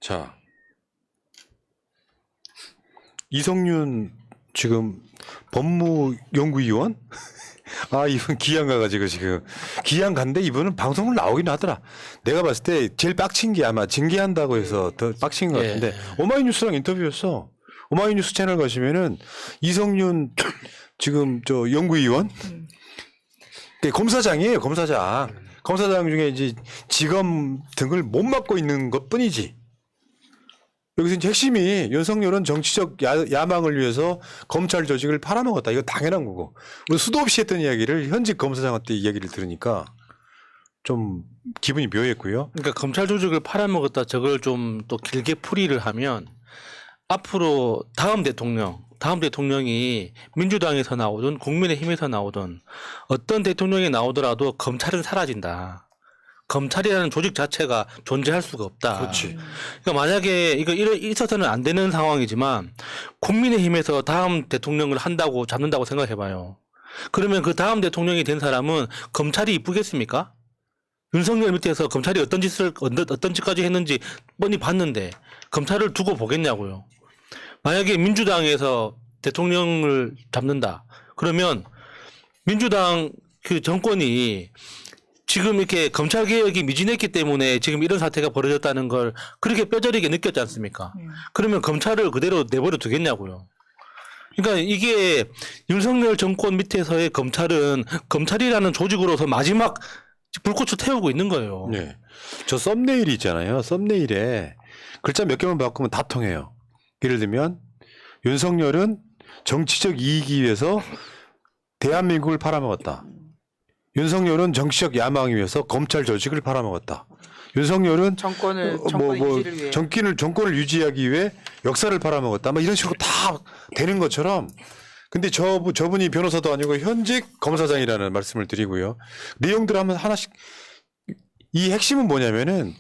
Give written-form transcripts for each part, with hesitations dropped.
자, 이성윤 지금 법무연구위원? 아, 이분 기양 가가지고 지금 기양 간데 이분은 방송을 나오긴 하더라. 내가 봤을 때 제일 빡친 게 아마 징계한다고 해서 더 빡친 것 같은데 오마이뉴스랑 인터뷰였어. 오마이뉴스 채널 가시면은 이성윤 지금 저 연구위원 검사장이에요. 검사장. 검사장 중에 이제 직업 등을 못 맡고 있는 것뿐이지. 여기서 이제 핵심이 윤석열은 정치적 야망을 위해서 검찰 조직을 팔아먹었다. 이거 당연한 거고. 우리 수도 없이 했던 이야기를 현직 검사장한테 이야기를 들으니까 좀 기분이 묘했고요. 그러니까 검찰 조직을 팔아먹었다. 저걸 좀 또 길게 풀이를 하면 앞으로 다음 대통령이 민주당에서 나오든 국민의힘에서 나오든 어떤 대통령이 나오더라도 검찰은 사라진다. 검찰이라는 조직 자체가 존재할 수가 없다. 그렇지. 그러니까 만약에 이거 있어서는 안 되는 상황이지만 국민의힘에서 다음 대통령을 잡는다고 생각해봐요. 그러면 그 다음 대통령이 된 사람은 검찰이 이쁘겠습니까? 윤석열 밑에서 검찰이 어떤 짓까지 했는지 뻔히 봤는데 검찰을 두고 보겠냐고요. 만약에 민주당에서 대통령을 잡는다. 그러면 민주당 그 정권이 지금 이렇게 검찰 개혁이 미진했기 때문에 지금 이런 사태가 벌어졌다는 걸 그렇게 뼈저리게 느꼈지 않습니까? 그러면 검찰을 그대로 내버려 두겠냐고요. 그러니까 이게 윤석열 정권 밑에서의 검찰은 검찰이라는 조직으로서 마지막 불꽃을 태우고 있는 거예요. 네. 저 썸네일이 있잖아요. 썸네일에 글자 몇 개만 바꾸면 다 통해요. 예를 들면 윤석열은 정치적 이익이 위해서 대한민국을 팔아먹었다. 윤석열은 정치적 야망을 위해서 검찰 조직을 팔아먹었다. 윤석열은 정권을 유지하기 위해 역사를 팔아먹었다. 뭐 이런 식으로 다 되는 것처럼. 근데 저분이 변호사도 아니고 현직 검사장이라는 말씀을 드리고요. 내용들 한번 하나씩. 이 핵심은 뭐냐면은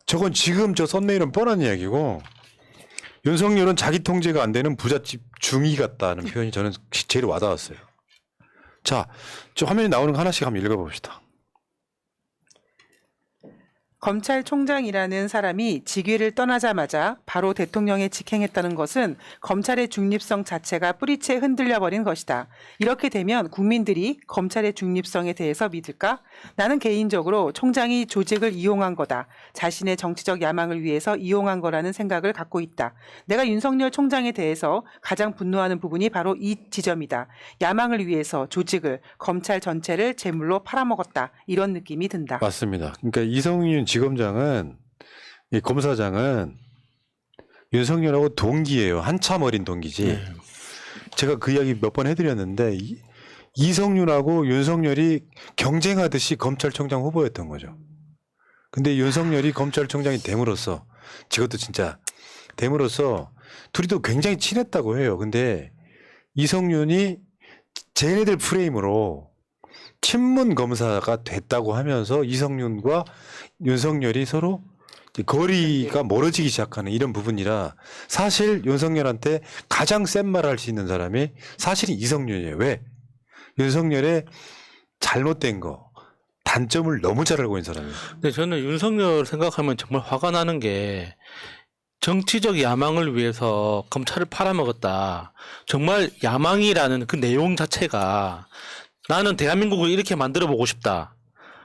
저건 지금 저 썸네일은 뻔한 이야기고 윤석열은 자기 통제가 안 되는 부잣집 중이 같다는 표현이 저는 제일 와닿았어요. 자, 저 화면에 나오는 거 하나씩 한번 읽어봅시다. 검찰총장이라는 사람이 직위를 떠나자마자 바로 대통령에 직행했다는 것은 검찰의 중립성 자체가 뿌리채 흔들려버린 것이다. 이렇게 되면 국민들이 검찰의 중립성에 대해서 믿을까? 나는 개인적으로 총장이 조직을 이용한 거다. 자신의 정치적 야망을 위해서 이용한 거라는 생각을 갖고 있다. 내가 윤석열 총장에 대해서 가장 분노하는 부분이 바로 이 지점이다. 야망을 위해서 조직을, 검찰 전체를 제물로 팔아먹었다. 이런 느낌이 든다. 맞습니다. 그러니까 이성윤 지검장은 이 검사장은 윤석열하고 동기예요. 한참 어린 동기지. 네. 제가 그 이야기 몇 번 해드렸는데 이성윤하고 윤석열이 경쟁하듯이 검찰총장 후보였던 거죠. 근데 윤석열이 검찰총장이 됨으로써 저것도 진짜 됨으로써 둘이 또 굉장히 친했다고 해요. 근데 이성윤이 쟤네들 프레임으로 친문 검사가 됐다고 하면서 이성윤과 윤석열이 서로 거리가 멀어지기 시작하는 이런 부분이라 사실 윤석열한테 가장 센 말을 할 수 있는 사람이 사실은 이성윤이에요. 왜? 윤석열의 잘못된 거, 단점을 너무 잘 알고 있는 사람이에요. 근데 저는 윤석열 생각하면 정말 화가 나는 게 정치적 야망을 위해서 검찰을 팔아먹었다. 정말 야망이라는 그 내용 자체가 나는 대한민국을 이렇게 만들어 보고 싶다.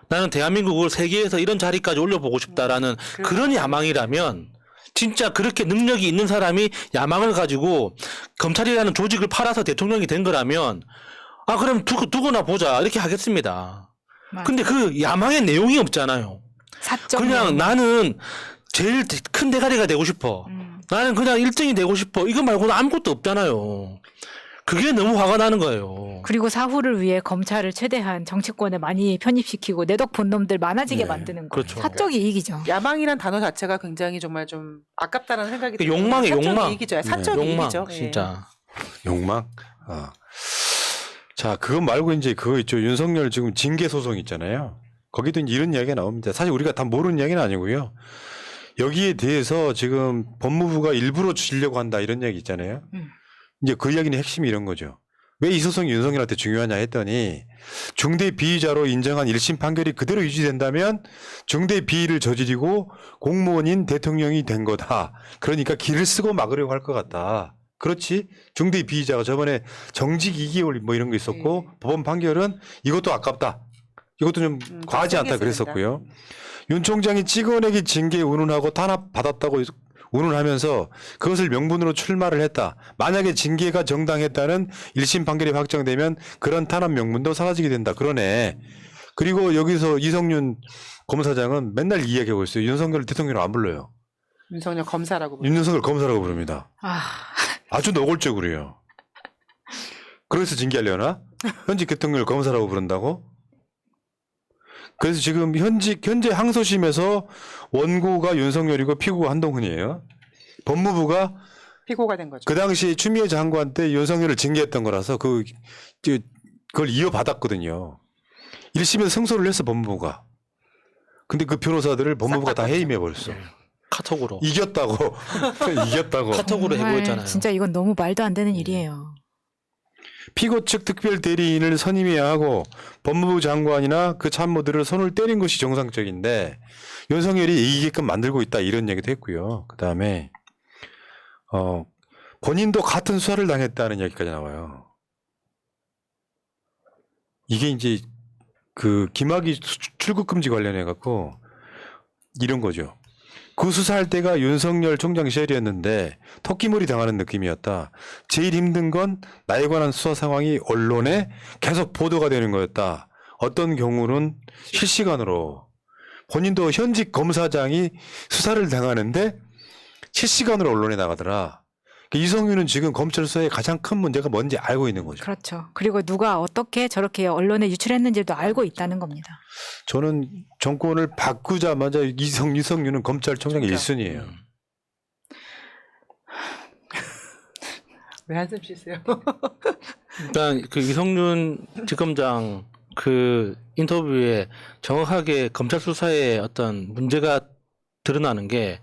나는 대한민국을 세계에서 이런 자리까지 올려보고 싶다라는 그런 야망이라면 진짜 그렇게 능력이 있는 사람이 야망을 가지고 검찰이라는 조직을 팔아서 대통령이 된 거라면 그럼 두고나 보자 이렇게 하겠습니다. 맞아. 근데 그 야망의 내용이 없잖아요. 사적 그냥 나는 제일 큰 대가리가 되고 싶어. 나는 그냥 1등이 되고 싶어. 이거 말고는 아무것도 없잖아요. 그게 너무 화가 나는 거예요. 그리고 사후를 위해 검찰을 최대한 정치권에 많이 편입시키고 내덕 본 놈들 많아지게 네. 만드는 거. 그렇죠. 사적 이익이죠. 야망이란 단어 자체가 굉장히 정말 좀 아깝다는 생각이 들어요. 욕망이 사적 욕망. 이익이죠. 사적 욕망 이익이죠. 예. 진짜. 욕망? 자, 그거 말고 이제 그거 있죠. 윤석열 지금 징계 소송 있잖아요. 거기도 이제 이런 이야기가 나옵니다. 사실 우리가 다 모르는 이야기는 아니고요. 여기에 대해서 지금 법무부가 일부러 주려고 한다 이런 이야기 있잖아요. 이제 그 이야기는 핵심이 이런 거죠. 왜 이 소송이 윤석열한테 중요하냐 했더니 중대 비위자로 인정한 1심 판결이 그대로 유지된다면 중대 비위를 저지르고 공무원인 대통령이 된 거다. 그러니까 길을 쓰고 막으려고 할 것 같다. 그렇지. 중대 비위자가 저번에 정직 2개월 뭐 이런 거 있었고 법원 판결은 이것도 아깝다. 이것도 좀 과하지 않다 세게 쓰는다. 그랬었고요. 윤 총장이 찍어내기 징계 운운하고 탄압 받았다고 운운하면서 그것을 명분으로 출마를 했다. 만약에 징계가 정당했다는 1심 판결이 확정되면 그런 탄압 명분도 사라지게 된다. 그러네. 그리고 여기서 이성윤 검사장은 맨날 이야기하고 있어요. 윤석열 대통령을 안 불러요. 윤석열 검사라고 부르죠. 윤석열 검사라고 부릅니다. 아, 아주 노골적으로요. 그래서 징계하려나? 현직 대통령을 검사라고 부른다고? 그래서 지금 현재 항소심에서 원고가 윤석열이고 피고가 한동훈이에요. 법무부가 피고가 된 거죠. 그 당시 추미애 장관 때 윤석열을 징계했던 거라서 그걸 이어받았거든요. 1심에서 승소를 했어 법무부가. 근데 그 변호사들을 법무부가 다 해임해버렸어. 카톡으로. 이겼다고. 이겼다고. 카톡으로 정말 해고했잖아요. 진짜 이건 너무 말도 안 되는 일이에요. 피고 측 특별 대리인을 선임해야 하고 법무부 장관이나 그 참모들을 손을 때린 것이 정상적인데 윤석열이 이기게끔 만들고 있다 이런 얘기도 했고요. 그다음에 본인도 같은 수사를 당했다는 얘기까지 나와요. 이게 이제 그 김학의 출국 금지 관련해 갖고 이런 거죠. 그 수사할 때가 윤석열 총장 시절이었는데 토끼몰이 당하는 느낌이었다. 제일 힘든 건 나에 관한 수사 상황이 언론에 계속 보도가 되는 거였다. 어떤 경우는 실시간으로 본인도 현직 검사장이 수사를 당하는데 실시간으로 언론에 나가더라. 이성윤은 지금 검찰 수사의 가장 큰 문제가 뭔지 알고 있는 거죠. 그렇죠. 그리고 누가 어떻게 저렇게 언론에 유출했는지도 알고 있다는 겁니다. 저는 정권을 바꾸자마자 이성윤은 검찰총장의 그러니까. 1순위예요. 왜 한숨 쉬세요? 일단 그 이성윤 지검장 그 인터뷰에 정확하게 검찰 수사에 어떤 문제가 드러나는 게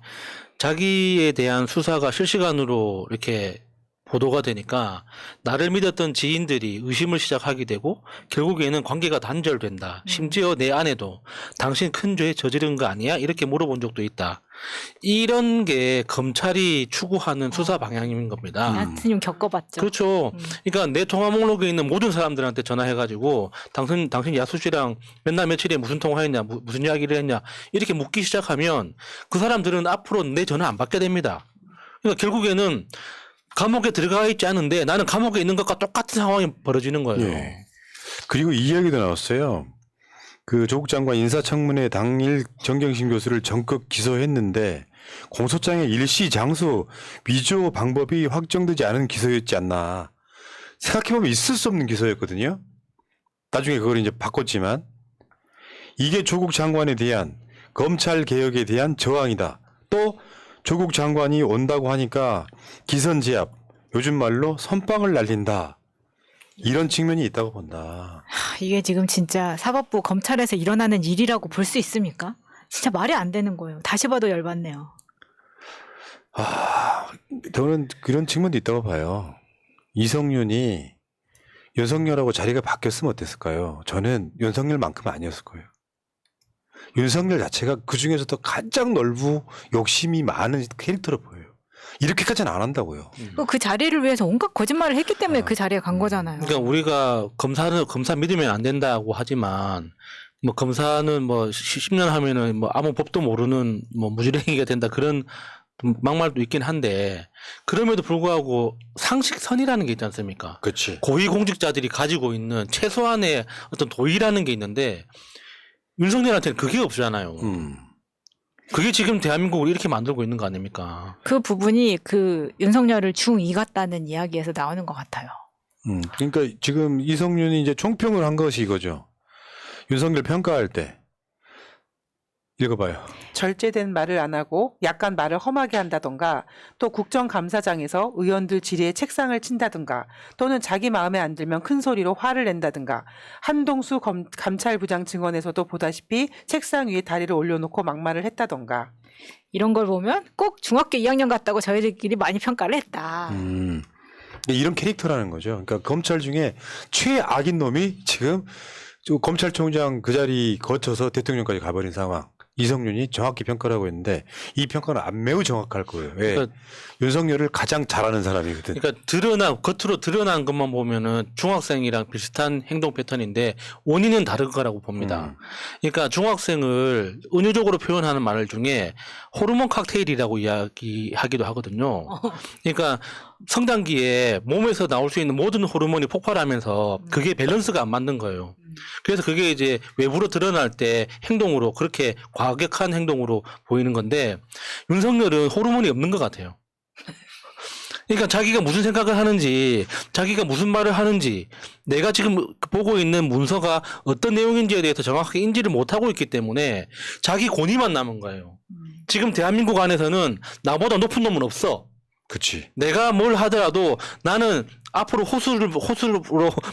자기에 대한 수사가 실시간으로 이렇게 보도가 되니까 나를 믿었던 지인들이 의심을 시작하게 되고 결국에는 관계가 단절된다. 심지어 내 아내도 당신 큰 죄 저지른 거 아니야? 이렇게 물어본 적도 있다. 이런 게 검찰이 추구하는 수사 방향인 겁니다. 하여튼 좀 겪어봤죠. 그렇죠. 그러니까 내 통화 목록에 있는 모든 사람들한테 전화해가지고 당신 야수 씨랑 맨날 며칠에 무슨 통화했냐, 무슨 이야기를 했냐 이렇게 묻기 시작하면 그 사람들은 앞으로 내 전화 안 받게 됩니다. 그러니까 결국에는 감옥에 들어가 있지 않은데 나는 감옥에 있는 것과 똑같은 상황이 벌어지는 거예요. 예. 그리고 이 이야기도 나왔어요. 그 조국 장관 인사청문회 당일 정경심 교수를 전격 기소했는데 공소장의 일시 장소 위조 방법이 확정되지 않은 기소였지 않나. 생각해보면 있을 수 없는 기소였거든요. 나중에 그걸 이제 바꿨지만 이게 조국 장관에 대한 검찰 개혁에 대한 저항이다. 또 조국 장관이 온다고 하니까 기선제압, 요즘 말로 선빵을 날린다. 이런 측면이 있다고 본다. 이게 지금 진짜 사법부 검찰에서 일어나는 일이라고 볼 수 있습니까? 진짜 말이 안 되는 거예요. 다시 봐도 열받네요. 저는 그런 측면도 있다고 봐요. 이성윤이 윤석열하고 자리가 바뀌었으면 어땠을까요? 저는 윤석열만큼은 아니었을 거예요. 윤석열 자체가 그 중에서도 가장 넓고 욕심이 많은 캐릭터로 보여요. 이렇게까지는 안 한다고요. 그 자리를 위해서 온갖 거짓말을 했기 때문에 그 자리에 간 거잖아요. 그러니까 우리가 검사 믿으면 안 된다고 하지만 뭐 검사는 뭐 10년 하면은 뭐 아무 법도 모르는 뭐 무지랭이가 된다 그런 막말도 있긴 한데 그럼에도 불구하고 상식선이라는 게 있지 않습니까? 그렇지. 고위공직자들이 가지고 있는 최소한의 어떤 도의라는 게 있는데 윤석열한테는 그게 없잖아요. 그게 지금 대한민국을 이렇게 만들고 있는 거 아닙니까? 그 부분이 그 윤석열을 중2 같다는 이야기에서 나오는 것 같아요. 그러니까 지금 이성윤이 이제 총평을 한 것이 이거죠. 윤석열 평가할 때 읽어봐요. 절제된 말을 안 하고 약간 말을 험하게 한다던가 또 국정감사장에서 의원들 지리에 책상을 친다든가 또는 자기 마음에 안 들면 큰 소리로 화를 낸다든가 한동수 감찰부장 증언에서도 보다시피 책상 위에 다리를 올려놓고 막말을 했다던가 이런 걸 보면 꼭 중학교 2학년 같다고 저희들끼리 많이 평가를 했다. 이런 캐릭터라는 거죠. 그러니까 검찰 중에 최악인 놈이 지금 검찰총장 그 자리 거쳐서 대통령까지 가버린 상황. 이성윤이 정확히 평가를 하고 있는데 이 평가는 매우 정확할 거예요. 왜? 그러니까- 윤석열을 가장 잘하는 사람이거든. 그러니까 겉으로 드러난 것만 보면은 중학생이랑 비슷한 행동 패턴인데 원인은 다른 거라고 봅니다. 그러니까 중학생을 은유적으로 표현하는 말 중에 호르몬 칵테일이라고 이야기하기도 하거든요. 그러니까 성장기에 몸에서 나올 수 있는 모든 호르몬이 폭발하면서 그게 밸런스가 안 맞는 거예요. 그래서 그게 이제 외부로 드러날 때 행동으로 그렇게 과격한 행동으로 보이는 건데 윤석열은 호르몬이 없는 것 같아요. 그러니까 자기가 무슨 생각을 하는지, 자기가 무슨 말을 하는지, 내가 지금 보고 있는 문서가 어떤 내용인지에 대해서 정확하게 인지를 못하고 있기 때문에 자기 권위만 남은 거예요. 지금 대한민국 안에서는 나보다 높은 놈은 없어. 그치. 내가 뭘 하더라도 나는 앞으로 호수로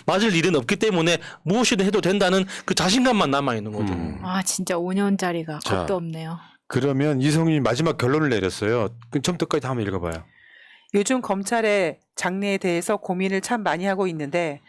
맞을 일은 없기 때문에 무엇이든 해도 된다는 그 자신감만 남아있는 거죠. 아 진짜 5년짜리가 자. 겁도 없네요. 그러면 이성윤이 마지막 결론을 내렸어요. 그 처음부터까지 다 한번 읽어봐요. 요즘 검찰의 장래에 대해서 고민을 참 많이 하고 있는데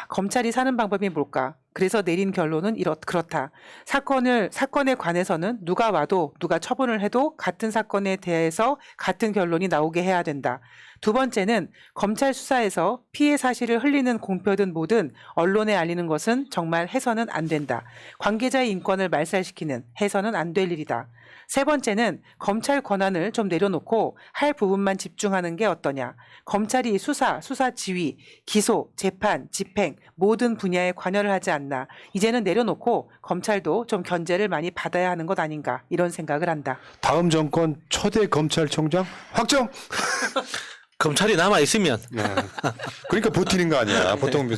검찰이 사는 방법이 뭘까? 그래서 내린 결론은 그렇다. 사건에 관해서는 누가 와도 누가 처분을 해도 같은 사건에 대해서 같은 결론이 나오게 해야 된다. 두 번째는 검찰 수사에서 피해 사실을 흘리는 공표든 뭐든 언론에 알리는 것은 정말 해서는 안 된다. 관계자의 인권을 말살시키는 해서는 안 될 일이다. 세 번째는 검찰 권한을 좀 내려놓고 할 부분만 집중하는 게 어떠냐. 검찰이 수사 지휘, 기소, 재판, 집행 모든 분야에 관여를 하지 않나. 이제는 내려놓고 검찰도 좀 견제를 많이 받아야 하는 것 아닌가 이런 생각을 한다. 다음 정권 초대 검찰총장 확정. 검찰이 남아있으면. 그러니까 버티는 거 아니야. 보통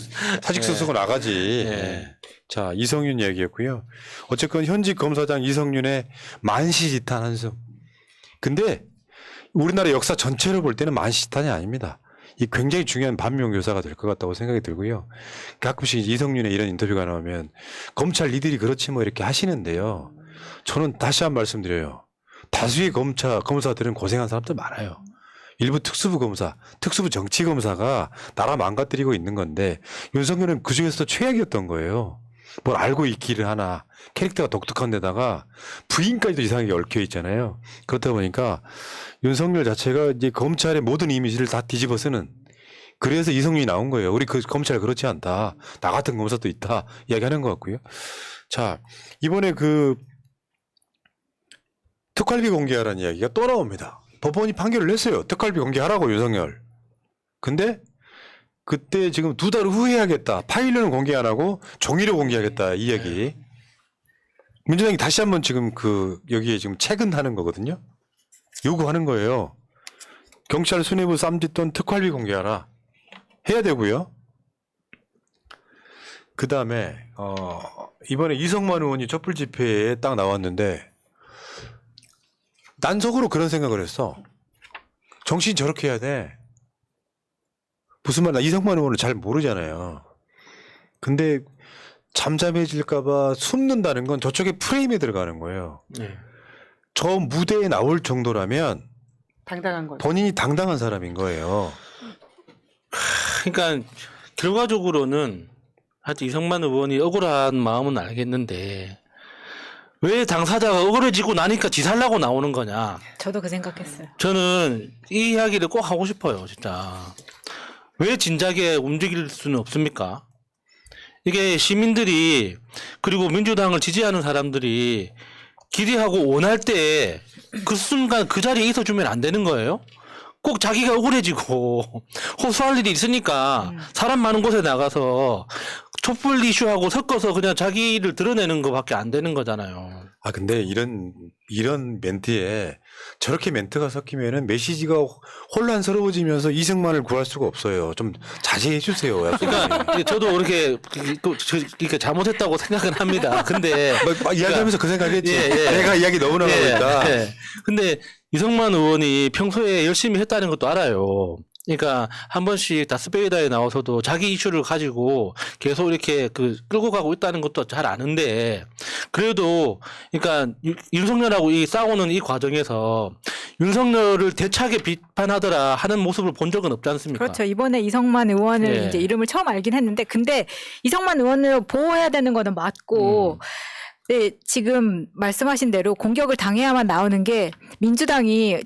사직서 쓰고 나가지. 네. 자, 이성윤 얘기했고요. 어쨌건 현직 검사장 이성윤의 만시지탄 한숨. 근데 우리나라 역사 전체로 볼 때는 만시지탄이 아닙니다. 이 굉장히 중요한 반면교사가 될 것 같다고 생각이 들고요. 가끔씩 이성윤의 이런 인터뷰가 나오면 검찰 니들이 그렇지 뭐 이렇게 하시는데요. 저는 다시 한 번 말씀드려요. 다수의 검사들은 고생한 사람들 많아요. 일부 특수부 검사, 특수부 정치 검사가 나라 망가뜨리고 있는 건데 윤석열은 그중에서도 최악이었던 거예요. 뭘 알고 있기를 하나, 캐릭터가 독특한 데다가 부인까지도 이상하게 얽혀 있잖아요. 그렇다 보니까 윤석열 자체가 이제 검찰의 모든 이미지를 다 뒤집어 쓰는, 그래서 이성윤이 나온 거예요. 우리 그 검찰 그렇지 않다. 나 같은 검사도 있다. 이야기하는 것 같고요. 자, 이번에 그 특활비 공개하라는 이야기가 또 나옵니다. 법원이 판결을 냈어요. 특활비 공개하라고 윤석열. 근데 그때 지금 2달 후에 하겠다. 파일로는 공개 안 하고 종이로 공개하겠다. 이 이야기. 민주당이 다시 한번 지금 여기에 지금 체근하는 거거든요. 요구하는 거예요. 경찰 수뇌부 쌈짓돈 특활비 공개하라. 해야 되고요. 그 다음에 이번에 이성만 의원이 촛불 집회에 딱 나왔는데 난 속으로 그런 생각을 했어. 정신 저렇게 해야 돼. 무슨 말, 나 이성만 의원을 잘 모르잖아요. 근데 잠잠해질까봐 숨는다는 건 저쪽에 프레임에 들어가는 거예요. 네. 저 무대에 나올 정도라면 당당한 거죠. 본인이 당당한 사람인 거예요. 그러니까 결과적으로는 하여튼 이성만 의원이 억울한 마음은 알겠는데 왜 당사자가 억울해지고 나니까 지살라고 나오는 거냐. 저도 그 생각했어요. 저는 이 이야기를 꼭 하고 싶어요, 진짜. 왜 진작에 움직일 수는 없습니까? 이게 시민들이 그리고 민주당을 지지하는 사람들이 기대하고 원할 때 그 순간 그 자리에 있어주면 안 되는 거예요? 꼭 자기가 억울해지고 호소할 일이 있으니까 사람 많은 곳에 나가서 촛불 이슈하고 섞어서 그냥 자기를 드러내는 것밖에 안 되는 거잖아요. 아, 근데 이런 멘트에 저렇게 멘트가 섞이면은 메시지가 혼란스러워지면서 이승만을 구할 수가 없어요. 좀 자제해 주세요. 그러니까 저도 그렇게 잘못했다고 생각은 합니다. 근데 막 이야기하면서 그 생각했지. 예, 예. 내가 이야기 너무 나가고 있다. 예. 근데 이성만 의원이 평소에 열심히 했다는 것도 알아요. 그러니까 한 번씩 다스베이다에 나와서도 자기 이슈를 가지고 계속 이렇게 끌고 가고 있다는 것도 잘 아는데 그래도 그러니까 윤석열하고 이 싸우는 이 과정에서 윤석열을 대차게 비판하더라 하는 모습을 본 적은 없지 않습니까? 그렇죠. 이번에 이성만 의원을 예. 이제 이름을 처음 알긴 했는데, 근데 이성만 의원을 보호해야 되는 거는 맞고, 네, 지금 말씀하신 대로 공격을 당해야만 나오는 게 민주당이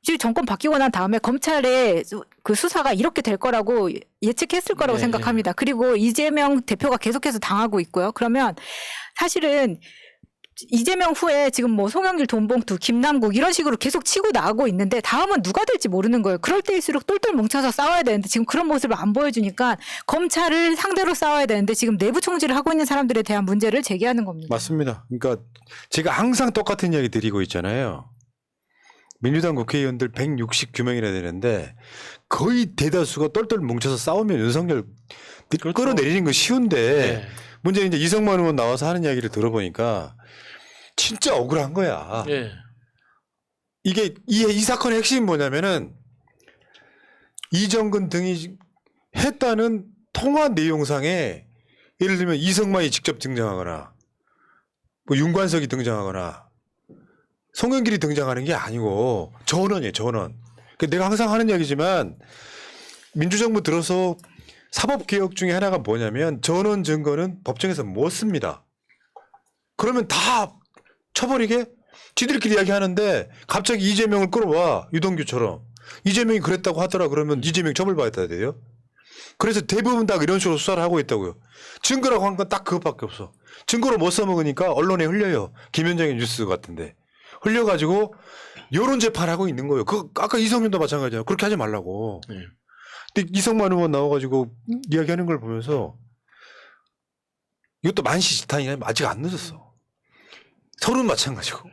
지금 정권 바뀌고 난 다음에 검찰의 그 수사가 이렇게 될 거라고 예측했을 거라고 네. 생각합니다. 그리고 이재명 대표가 계속해서 당하고 있고요. 그러면 사실은 이재명 후에 지금 뭐 송영길, 돈봉투, 김남국 이런 식으로 계속 치고 나가고 있는데 다음은 누가 될지 모르는 거예요. 그럴 때일수록 똘똘 뭉쳐서 싸워야 되는데 지금 그런 모습을 안 보여주니까 검찰을 상대로 싸워야 되는데 지금 내부 총질을 하고 있는 사람들에 대한 문제를 제기하는 겁니다. 맞습니다. 그러니까 제가 항상 똑같은 이야기 드리고 있잖아요. 민주당 국회의원들 169명이나 되는데 거의 대다수가 똘똘 뭉쳐서 싸우면 윤석열 그렇죠. 끌어내리는 건 쉬운데 네. 문제는 이제 이성만 의원 나와서 하는 이야기를 들어보니까 진짜 억울한 거야. 예. 이게 이 사건의 핵심이 뭐냐면은 이정근 등이 했다는 통화 내용상에 예를 들면 이성만이 직접 등장하거나 뭐 윤관석이 등장하거나 송영길이 등장하는 게 아니고 전원이에요. 전원. 내가 항상 하는 이야기지만 민주정부 들어서 사법개혁 중에 하나가 뭐냐면 전원 증거는 법정에서 못 씁니다. 그러면 다 쳐버리게 지들끼리 이야기하는데 갑자기 이재명을 끌어와 유동규처럼 이재명이 그랬다고 하더라 그러면 이재명 처벌받아야 돼요. 그래서 대부분 다 이런 식으로 수사를 하고 있다고요. 증거라고 한 건 딱 그것밖에 없어. 증거로 못 써먹으니까 언론에 흘려요. 김현정의 뉴스 같은데 흘려가지고 여론 재판하고 있는 거예요. 그 아까 이성윤도 마찬가지예요. 그렇게 하지 말라고. 네. 근데 이성만 의원 나와가지고 이야기하는 걸 보면서 이것도 만시지탄이냐 아직 안 늦었어. 서로는 마찬가지고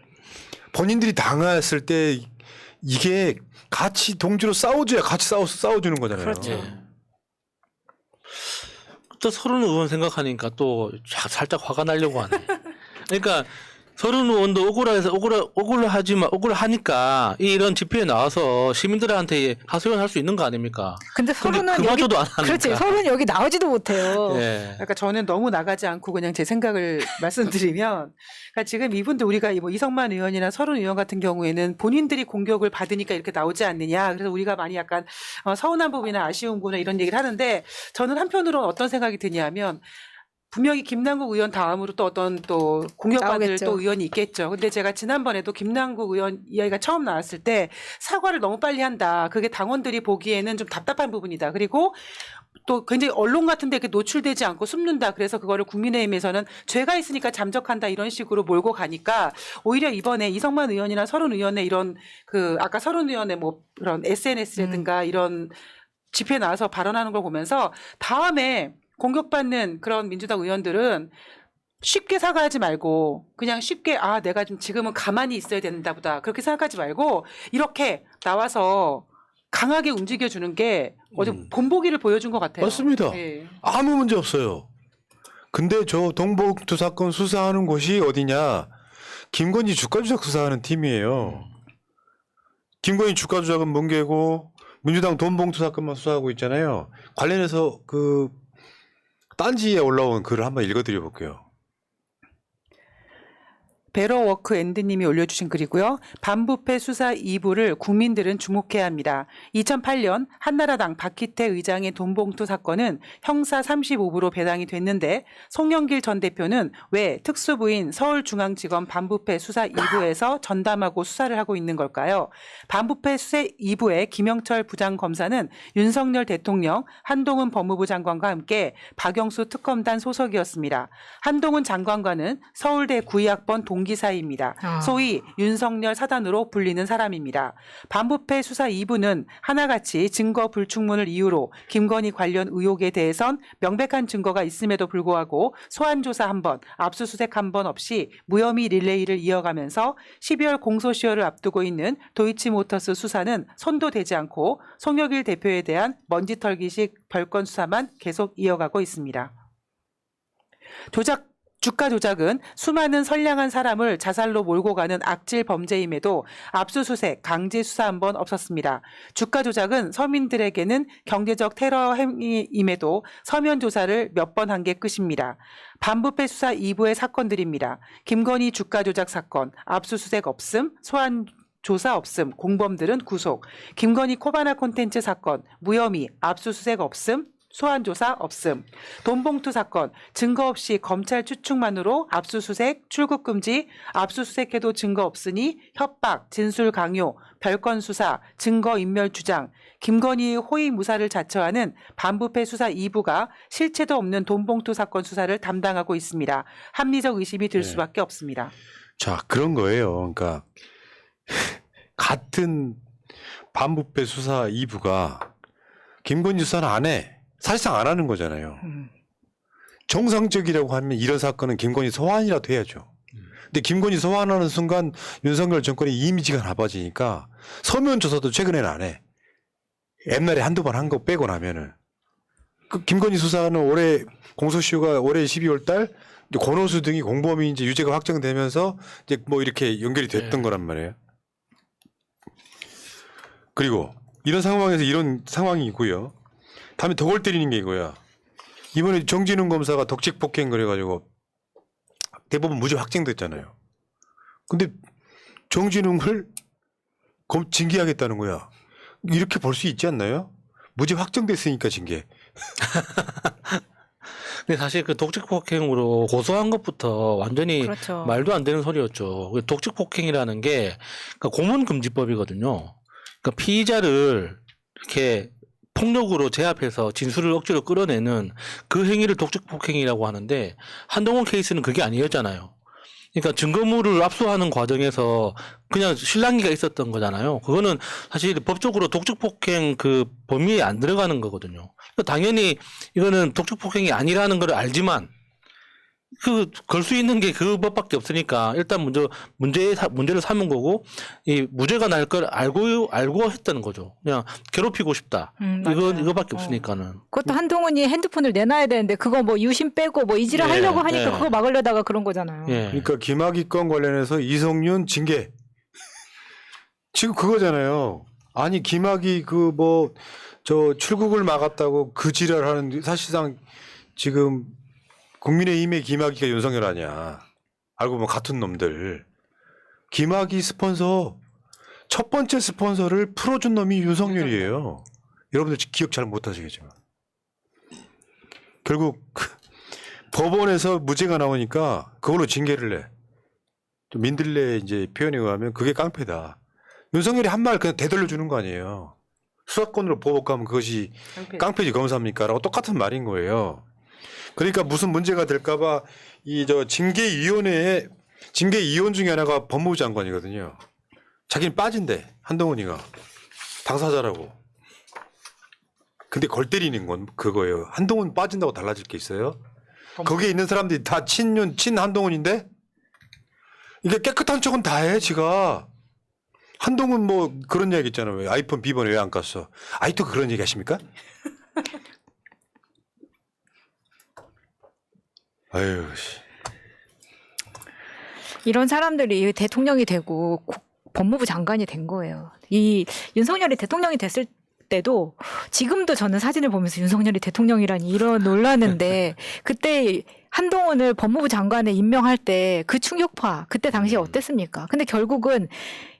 본인들이 당했을 때 이게 같이 동지로 싸워줘야 같이 싸워주는 거잖아요. 그렇죠. 예. 또 서른 의원 생각하니까 또 살짝 화가 나려고 하네. 그러니까 서른 의원도 억울하니까 이런 집회에 나와서 시민들한테 하소연할 수 있는 거 아닙니까? 근데 서로는 여기 그마저도 안 하니까. 그렇지. 서로는 여기 나오지도 못해요. 예. 그러니까 저는 너무 나가지 않고 그냥 제 생각을 말씀드리면, 그러니까 지금 이분들 우리가 뭐 이성만 의원이나 서른 의원 같은 경우에는 본인들이 공격을 받으니까 이렇게 나오지 않느냐. 그래서 우리가 많이 약간 서운한 부분이나 아쉬운 부분이나 이런 얘기를 하는데, 저는 한편으로는 어떤 생각이 드냐면 분명히 김남국 의원 다음으로 또 어떤 또 공격받을 나오겠죠. 또 의원이 있겠죠. 근데 제가 지난번에도 김남국 의원 이야기가 처음 나왔을 때 사과를 너무 빨리 한다. 그게 당원들이 보기에는 좀 답답한 부분이다. 그리고 또 굉장히 언론 같은 데 이렇게 노출되지 않고 숨는다. 그래서 그거를 국민의힘에서는 죄가 있으니까 잠적한다. 이런 식으로 몰고 가니까 오히려 이번에 이성만 의원이나 서른 의원의 이런 그 아까 서른 의원의 뭐 그런 SNS라든가 이런 집회에 나와서 발언하는 걸 보면서 다음에 공격받는 그런 민주당 의원들은 쉽게 사과하지 말고 그냥 쉽게 내가 좀 지금은 가만히 있어야 된다 보다 그렇게 생각하지 말고 이렇게 나와서 강하게 움직여주는 게 어제 본보기를 보여준 것 같아요. 맞습니다. 예. 아무 문제 없어요. 근데 저 동봉투 사건 수사하는 곳이 어디냐? 김건희 주가 조작 수사하는 팀이에요. 김건희 주가 조작은 뭉개고 민주당 돈봉투 사건만 수사하고 있잖아요. 관련해서 그 딴지에 올라온 글을 한번 읽어드려 볼게요. 베러워크 앤드님이 올려주신 글이고요. 반부패 수사 2부를 국민들은 주목해야 합니다. 2008년 한나라당 박희태 의장의 돈봉투 사건은 형사 35부로 배당이 됐는데 송영길 전 대표는 왜 특수부인 서울중앙지검 반부패 수사 2부에서 전담하고 수사를 하고 있는 걸까요? 반부패 수사 2부의 김영철 부장검사는 윤석열 대통령, 한동훈 법무부 장관과 함께 박영수 특검단 소속이었습니다. 한동훈 장관과는 서울대 구의학번 동기사입니다. 소위 윤석열 사단으로 불리는 사람입니다. 반부패 수사 2부는 하나같이 증거 불충분을 이유로 김건희 관련 의혹에 대해선 명백한 증거가 있음에도 불구하고 소환 조사 한 번, 압수수색 한 번 없이 무혐의 릴레이를 이어가면서 12월 공소시효를 앞두고 있는 도이치모터스 수사는 손도 대지 않고 송영길 대표에 대한 먼지털기식 별건 수사만 계속 이어가고 있습니다. 주가 조작은 수많은 선량한 사람을 자살로 몰고 가는 악질 범죄임에도 압수수색, 강제 수사 한 번 없었습니다. 주가 조작은 서민들에게는 경제적 테러 행위임에도 서면 조사를 몇 번 한 게 끝입니다. 반부패 수사 2부의 사건들입니다. 김건희 주가 조작 사건, 압수수색 없음, 소환 조사 없음, 공범들은 구속. 김건희 코바나 콘텐츠 사건, 무혐의, 압수수색 없음, 소환 조사 없음. 돈봉투 사건, 증거 없이 검찰 추측만으로 압수수색, 출국 금지, 압수수색해도 증거 없으니 협박, 진술 강요, 별건 수사, 증거 인멸 주장. 김건희의 호의 무사를 자처하는 반부패 수사 2부가 실체도 없는 돈봉투 사건 수사를 담당하고 있습니다. 합리적 의심이 들 네. 수밖에 없습니다. 자, 그런 거예요. 그러니까 같은 반부패 수사 2부가 김건희 수사는 안 해. 사실상 안 하는 거잖아요. 정상적이라고 하면 이런 사건은 김건희 소환이라도 해야죠. 근데 김건희 소환하는 순간 윤석열 정권의 이미지가 나빠지니까 서면 조사도 최근에는 안 해. 옛날에 한두 번 한 거 빼고 나면은. 그 김건희 수사는 올해 공소시효가 올해 12월 달 권오수 등이 공범인지 유죄가 확정되면서 이제 뭐 이렇게 연결이 됐던 거란 말이에요. 그리고 이런 상황에서 이런 상황이 있고요. 다음에 더 골 때리는 게 이거야. 이번에 정진웅 검사가 독직 폭행 그래가지고 대법원 무죄 확정됐잖아요. 근데 정진웅을 징계하겠다는 거야. 이렇게 볼 수 있지 않나요? 무죄 확정됐으니까 징계. 근데 사실 그 독직 폭행으로 고소한 것부터 완전히 그렇죠. 말도 안 되는 소리였죠. 독직 폭행이라는 게 그러니까 고문금지법이거든요. 그러니까 피의자를 이렇게 폭력으로 제압해서 진술을 억지로 끌어내는 그 행위를 독직 폭행이라고 하는데 한동훈 케이스는 그게 아니었잖아요. 그러니까 증거물을 압수하는 과정에서 그냥 실랑이가 있었던 거잖아요. 그거는 사실 법적으로 독직 폭행 그 범위에 안 들어가는 거거든요. 그러니까 당연히 이거는 독직 폭행이 아니라는 걸 알지만 걸 수 있는 게 그 법밖에 없으니까 일단 문제를 삼은 거고 이 무죄가 날 걸 알고 했다는 거죠. 그냥 괴롭히고 싶다. 맞아요. 이거밖에 없으니까는. 그것도 한동훈이 핸드폰을 내놔야 되는데 그거 뭐 유심 빼고 뭐 이지를 예, 하려고 하니까 예. 그거 막으려다가 그런 거잖아요. 예. 그러니까 김학의 건 관련해서 이성윤 징계. 지금 그거잖아요. 아니 김학의 그 뭐 저 출국을 막았다고 그 지랄하는 사실상 지금 국민의힘의 김학의가 윤석열 아니야. 알고 보면 같은 놈들. 김학의 스폰서 첫 번째 스폰서를 풀어준 놈이 윤석열이에요. 여러분들 기억 잘 못하시겠지만 결국 법원에서 무죄가 나오니까 그걸로 징계를 내. 좀 민들레 이제 표현에 의하면 그게 깡패다. 윤석열이 한 말 그냥 되돌려 주는 거 아니에요. 수사권으로 보복하면 그것이 깡패지 검사입니까라고 똑같은 말인 거예요. 그러니까 무슨 문제가 될까봐 이 저 징계위원회에 징계위원 중에 하나가 법무부 장관이거든요. 자기는 빠진대 한동훈이가 당사자라고. 근데 골 때리는 건 그거예요. 한동훈 빠진다고 달라질 게 있어요? 거기에 있는 사람들이 다 친 한동훈인데 이게 깨끗한 척은 다 해 지가. 한동훈 뭐 그런 이야기 있잖아요. 왜 아이폰 비번 왜 안 깠어? 아직도 그런 얘기 하십니까? 아유 씨. 이런 사람들이 대통령이 되고 법무부 장관이 된 거예요. 이 윤석열이 대통령이 됐을 때도 지금도 저는 사진을 보면서 윤석열이 대통령이라니 이런 놀라는데 그때 한동훈을 법무부 장관에 임명할 때 그 충격파 그때 당시에 어땠습니까? 근데 결국은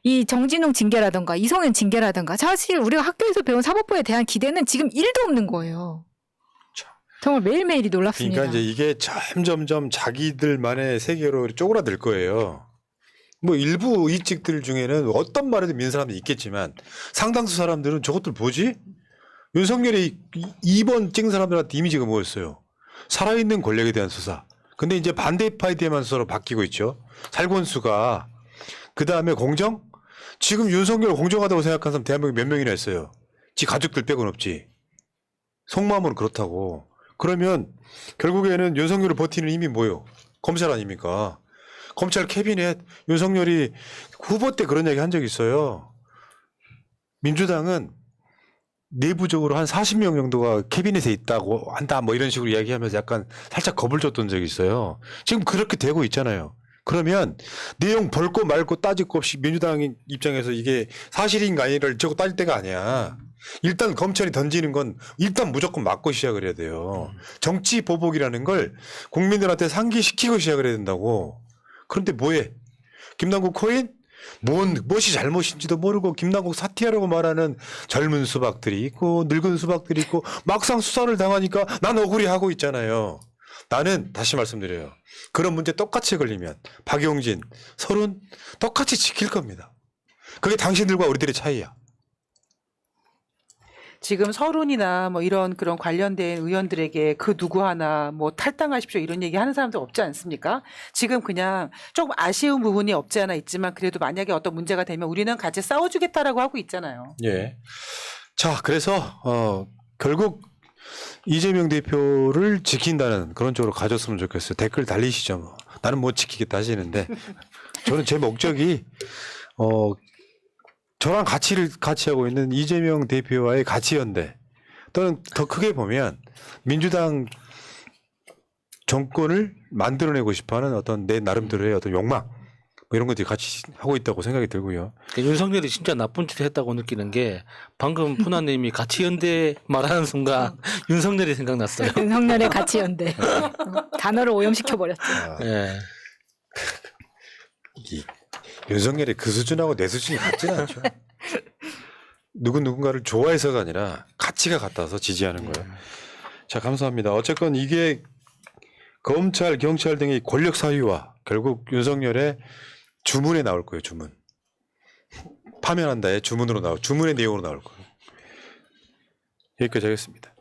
이 정진웅 징계라든가 이성윤 징계라든가 사실 우리가 학교에서 배운 사법부에 대한 기대는 지금 1도 없는 거예요. 정말 매일매일이 놀랍습니다. 그러니까 이제 이게 점점점 자기들만의 세계로 쪼그라들 거예요. 뭐 일부 이직들 중에는 어떤 말에도 믿는 사람도 있겠지만 상당수 사람들은 저것들 뭐지? 윤석열이 2번 찍은 사람들한테 이미지가 뭐였어요? 살아있는 권력에 대한 수사. 근데 이제 반대파에 대한 수사로 바뀌고 있죠. 살권수가. 그다음에 공정? 지금 윤석열 공정하다고 생각하는 사람 대한민국에 몇 명이나 있어요? 지 가족들 빼고는 없지. 속마음으로 그렇다고. 그러면 결국에는 윤석열을 버티는 힘이 뭐예요? 검찰 아닙니까? 검찰 캐비넷 윤석열이 후보 때 그런 얘기 한 적이 있어요. 민주당은 내부적으로 한 40명 정도가 캐비넷에 있다고 한다 뭐 이런 식으로 이야기하면서 약간 살짝 겁을 줬던 적이 있어요. 지금 그렇게 되고 있잖아요. 그러면 내용 벌고 말고 따질 거 없이 민주당 입장에서 이게 사실인가 아니라를 저거 따질 때가 아니야. 일단 검찰이 던지는 건 일단 무조건 맞고 시작을 해야 돼요. 정치 보복이라는 걸 국민들한테 상기시키고 시작을 해야 된다고. 그런데 뭐해? 김남국 코인? 무엇이 잘못인지도 모르고 김남국 사퇴하라고 말하는 젊은 수박들이 있고 늙은 수박들이 있고 막상 수사를 당하니까 난 억울해하고 있잖아요. 나는 다시 말씀드려요. 그런 문제 똑같이 걸리면 박용진, 설훈 똑같이 지킬 겁니다. 그게 당신들과 우리들의 차이야. 지금 서른이나 뭐 이런 그런 관련된 의원들에게 그 누구 하나 뭐 탈당하십시오 이런 얘기 하는 사람들 없지 않습니까? 지금 그냥 조금 아쉬운 부분이 없지 않아 있지만 그래도 만약에 어떤 문제가 되면 우리는 같이 싸워주겠다라고 하고 있잖아요. 예. 자, 그래서 결국 이재명 대표를 지킨다는 그런 쪽으로 가졌으면 좋겠어요. 댓글 달리시죠. 뭐. 나는 못 지키겠다 하시는데 저는 제 목적이 저랑 같이 하고 있는 이재명 대표와의 가치 연대 또는 더 크게 보면 민주당 정권을 만들어내고 싶어하는 어떤 내 나름대로의 어떤 욕망 뭐 이런 것들이 같이 하고 있다고 생각이 들고요. 그러니까 윤석열이 진짜 나쁜 짓을 했다고 느끼는 게 방금 푸나님이 가치연대 말하는 순간 윤석열이 생각났어요. 윤석열의 가치연대 단어를 오염시켜 버렸죠. 예. 이 윤석열이 그 수준하고 내 수준이 같지는 않죠. 누군가를 좋아해서가 아니라 가치가 같아서 지지하는 거예요. 자, 감사합니다. 어쨌건 이게 검찰, 경찰 등의 권력 사유와 결국 윤석열의 주문에 나올 거예요. 주문. 파면한다의 주문의 내용으로 나올 거예요. 여기까지 하겠습니다.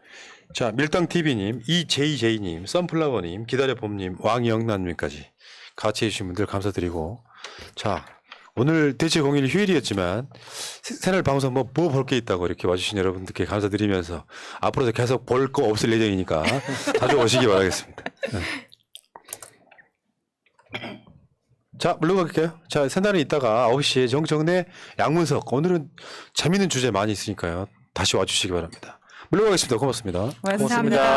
자, 밀당TV님, 이JJ님, 썬플라워님, 기다려봄님, 왕영란님까지 같이 해주신 분들 감사드리고 자, 오늘 대체 공휴일 휴일이었지만 새날 방송 뭐 볼 게 있다고 이렇게 와주신 여러분들께 감사드리면서 앞으로도 계속 볼 거 없을 예정이니까 자주 오시기 바라겠습니다. 네. 자, 물러갈게요. 자, 새날은 이따가 9시에 정청래 양문석 오늘은 재밌는 주제 많이 있으니까요. 다시 와주시기 바랍니다. 물러가겠습니다. 고맙습니다. 고맙습니다.